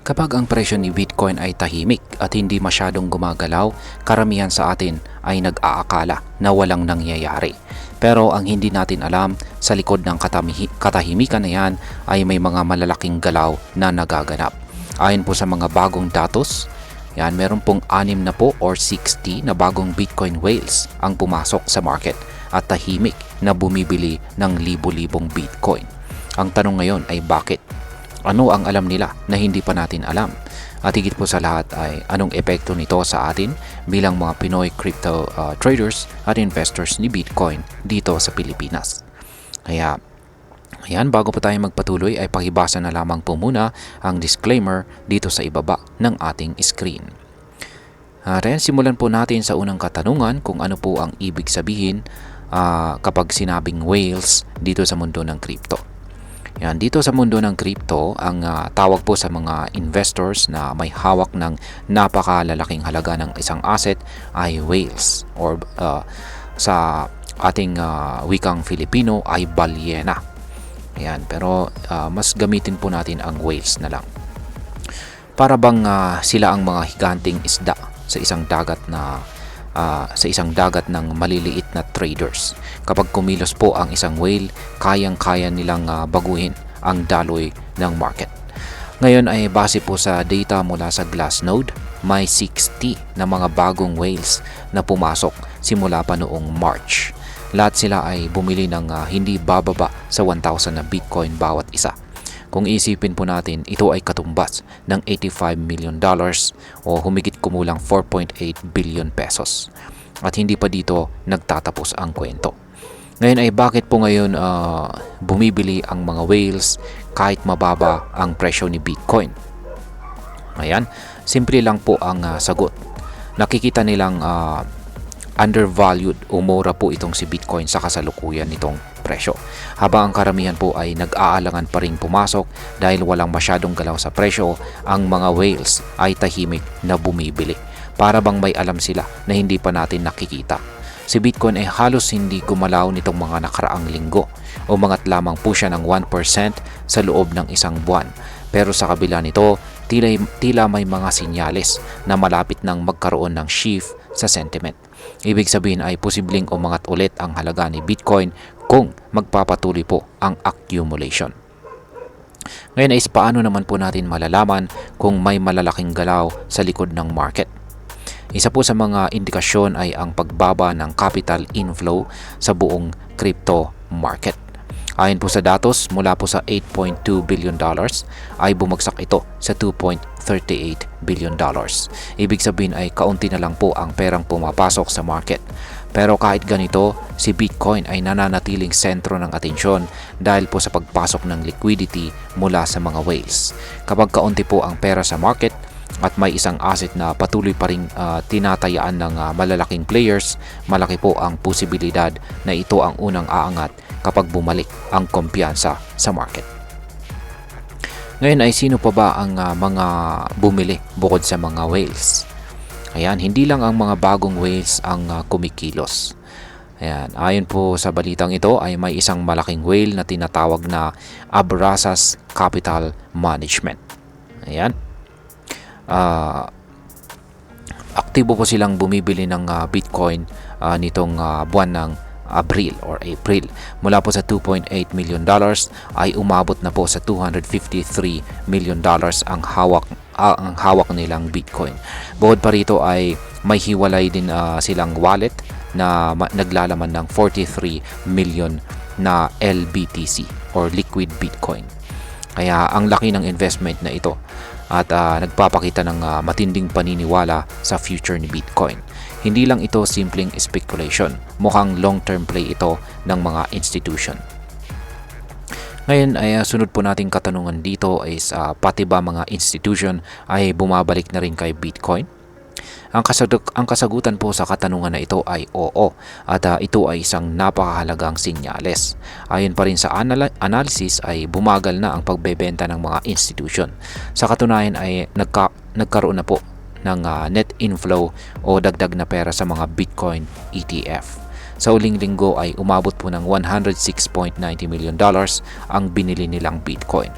Kapag ang presyo ni Bitcoin ay tahimik at hindi masyadong gumagalaw, karamihan sa atin ay nag-aakala na walang nangyayari. Pero ang hindi natin alam, sa likod ng katahimikan na yan ay may mga malalaking galaw na nagaganap. Ayon po sa mga bagong datos, yan, meron pong 6 na po or 60 na bagong Bitcoin whales ang pumasok sa market at tahimik na bumibili ng libo-libong Bitcoin. Ang tanong ngayon ay bakit? Ano ang alam nila na hindi pa natin alam? At higit po sa lahat ay anong epekto nito sa atin bilang mga Pinoy crypto traders at investors ni Bitcoin dito sa Pilipinas. Kaya, ayan, bago po tayo magpatuloy ay pakibasa na lamang po muna ang disclaimer dito sa ibaba ng ating screen. Ren, simulan po natin sa unang katanungan kung ano po ang ibig sabihin kapag sinabing whales dito sa mundo ng crypto. Yan, dito sa mundo ng crypto, ang tawag po sa mga investors na may hawak ng napakalalaking halaga ng isang asset ay whales or sa ating wikang Filipino ay balyena. Yan, pero mas gamitin po natin ang whales na lang. Para bang sila ang mga higanting isda sa isang dagat ng maliliit na traders. Kapag kumilos po ang isang whale, kayang-kaya nilang baguhin ang daloy ng market. Ngayon ay base po sa data mula sa Glassnode, may 60 na mga bagong whales na pumasok simula pa noong March. Lahat sila ay bumili ng hindi bababa sa 1,000 na Bitcoin bawat isa. Kung isipin po natin, ito ay katumbas ng $85 million o humigit kumulang 4.8 billion pesos. At hindi pa dito nagtatapos ang kwento. Ngayon ay bakit po ngayon bumibili ang mga whales kahit mababa ang presyo ni Bitcoin? Ayan, simple lang po ang sagot. Nakikita nilang undervalued o mura po itong si Bitcoin sa kasalukuyan nitong presyo. Habang ang karamihan po ay nag-aalangan pa ring pumasok dahil walang masyadong galaw sa presyo, ang mga whales ay tahimik na bumibili. Para bang may alam sila na hindi pa natin nakikita. Si Bitcoin ay halos hindi gumalaw nitong mga nakaraang linggo. Umangat lamang po siya ng 1% sa loob ng isang buwan. Pero sa kabila nito, tila may mga sinyales na malapit nang magkaroon ng shift sa sentiment. Ibig sabihin ay posibleng umangat ulit ang halaga ni Bitcoin kung magpapatuloy po ang accumulation. Ngayon ay paano naman po natin malalaman kung may malalaking galaw sa likod ng market? Isa po sa mga indikasyon ay ang pagbaba ng capital inflow sa buong crypto market. Ayon po sa datos, mula po sa $8.2 billion ay bumagsak ito sa $2.38 billion. Ibig sabihin ay kaunti na lang po ang perang pumapasok sa market. Pero kahit ganito, si Bitcoin ay nananatiling sentro ng atensyon dahil po sa pagpasok ng liquidity mula sa mga whales. Kapag kaunti po ang pera sa market at may isang asset na patuloy pa rin tinatayaan ng malalaking players, malaki po ang posibilidad na ito ang unang aangat kapag bumalik ang kumpiyansa sa market. Ngayon ay sino pa ba ang mga bumili bukod sa mga whales? Ayan, hindi lang ang mga bagong whales ang kumikilos. Ayan, ayon po sa balitang ito ay may isang malaking whale na tinatawag na Abrasas Capital Management. Ayan. Aktibo po silang bumibili ng Bitcoin nitong buwan ng April. Mula po sa $2.8 million ay umabot na po sa $253 million ang hawak nilang Bitcoin. Bukod pa rito ay may hiwalay din silang wallet na naglalaman ng 43 million na LBTC or liquid Bitcoin. Kaya ang laki ng investment na ito at nagpapakita ng matinding paniniwala sa future ni Bitcoin. Hindi lang ito simpleng speculation, mukhang long-term play ito ng mga institution. Ngayon ay sunod po nating katanungan dito is pati ba mga institution ay bumabalik na rin kay Bitcoin? Ang kasagutan po sa katanungan na ito ay oo at ito ay isang napakahalagang sinyales. Ayon pa rin sa analysis ay bumagal na ang pagbebenta ng mga institution. Sa katunayan ay nagkaroon na po ng net inflow o dagdag na pera sa mga Bitcoin ETF. Sa uling linggo ay umabot po ng $106.90 million ang binili nilang Bitcoin.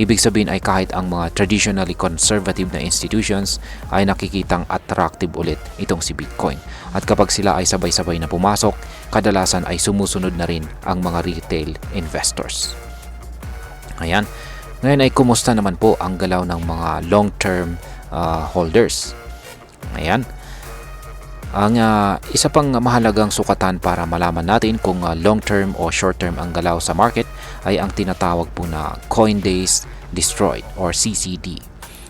Ibig sabihin ay kahit ang mga traditionally conservative na institutions ay nakikitang attractive ulit itong si Bitcoin. At kapag sila ay sabay-sabay na pumasok, kadalasan ay sumusunod na rin ang mga retail investors. Ayan. Ngayon ay kumusta naman po ang galaw ng mga long-term holders? Ayan. Ang isa pang mahalagang sukatan para malaman natin kung long-term o short-term ang galaw sa market ay ang tinatawag po na Coin Days Destroyed or CCD.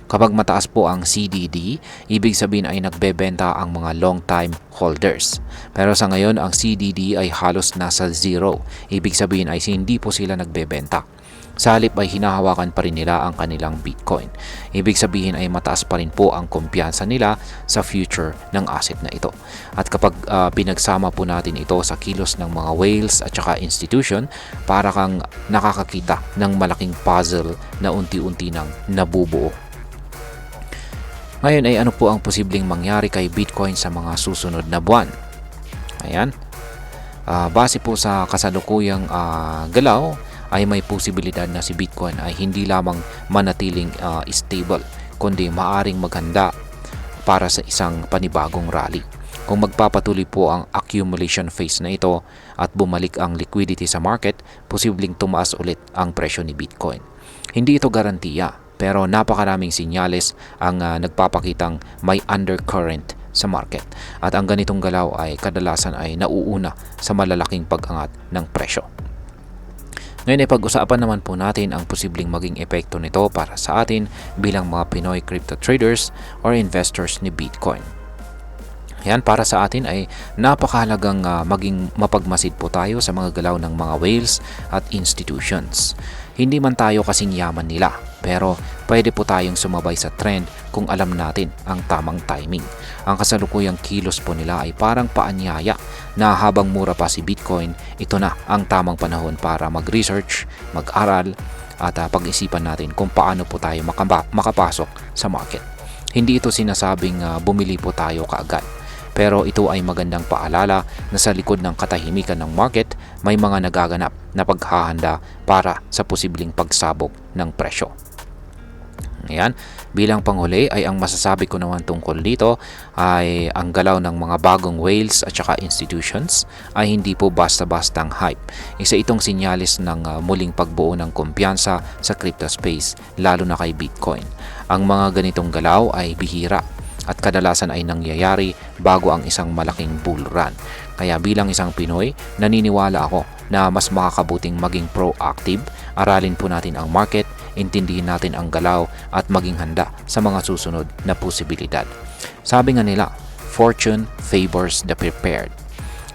Kapag mataas po ang CDD, ibig sabihin ay nagbebenta ang mga long-time holders. Pero sa ngayon, ang CDD ay halos nasa zero. Ibig sabihin ay hindi po sila nagbebenta. Sa halip ay hinahawakan pa rin nila ang kanilang Bitcoin. Ibig sabihin ay mataas pa rin po ang kumpiyansa nila sa future ng asset na ito. At kapag pinagsama po natin ito sa kilos ng mga whales at saka institution, para kang nakakakita ng malaking puzzle na unti-unti nang nabubuo. Ngayon ay ano po ang posibleng mangyari kay Bitcoin sa mga susunod na buwan? Ayan. Base po sa kasalukuyang galaw, ay may posibilidad na si Bitcoin ay hindi lamang manatiling stable, kundi maaring maghanda para sa isang panibagong rally. Kung magpapatuloy po ang accumulation phase na ito at bumalik ang liquidity sa market, posibleng tumaas ulit ang presyo ni Bitcoin. Hindi ito garantiya, pero napakaraming sinyales ang nagpapakitang may undercurrent sa market. At ang ganitong galaw ay kadalasan ay nauuna sa malalaking pag-angat ng presyo. Ngayon ay pag-usapan naman po natin ang posibleng maging epekto nito para sa atin bilang mga Pinoy crypto traders or investors ni Bitcoin. Yan, para sa atin ay napakahalagang maging mapagmasid po tayo sa mga galaw ng mga whales at institutions. Hindi man tayo kasing yaman nila, pero pwede po tayong sumabay sa trend kung alam natin ang tamang timing. Ang kasalukuyang kilos po nila ay parang paanyaya na habang mura pa si Bitcoin, ito na ang tamang panahon para mag-research, mag-aral at pag-isipan natin kung paano po tayo makapasok sa market. Hindi ito sinasabing bumili po tayo kaagad. Pero ito ay magandang paalala na sa likod ng katahimikan ng market, may mga nagaganap na paghahanda para sa posibleng pagsabog ng presyo. Ayan, bilang panghuli ay ang masasabi ko naman tungkol dito ay ang galaw ng mga bagong whales at saka institutions ay hindi po basta-bastang hype. Isa itong sinyalis ng muling pagbuo ng kumpiyansa sa crypto space, lalo na kay Bitcoin. Ang mga ganitong galaw ay bihira at kadalasan ay nangyayari bago ang isang malaking bull run. Kaya bilang isang Pinoy, naniniwala ako na mas makakabuting maging proactive, aralin po natin ang market, intindihin natin ang galaw at maging handa sa mga susunod na posibilidad. Sabi nga nila, fortune favors the prepared.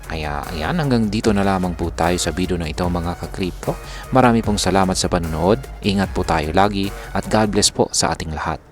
Kaya ayan, hanggang dito na lamang po tayo sa video na ito mga ka-crypto. Marami pong salamat sa panonood, ingat po tayo lagi at God bless po sa ating lahat.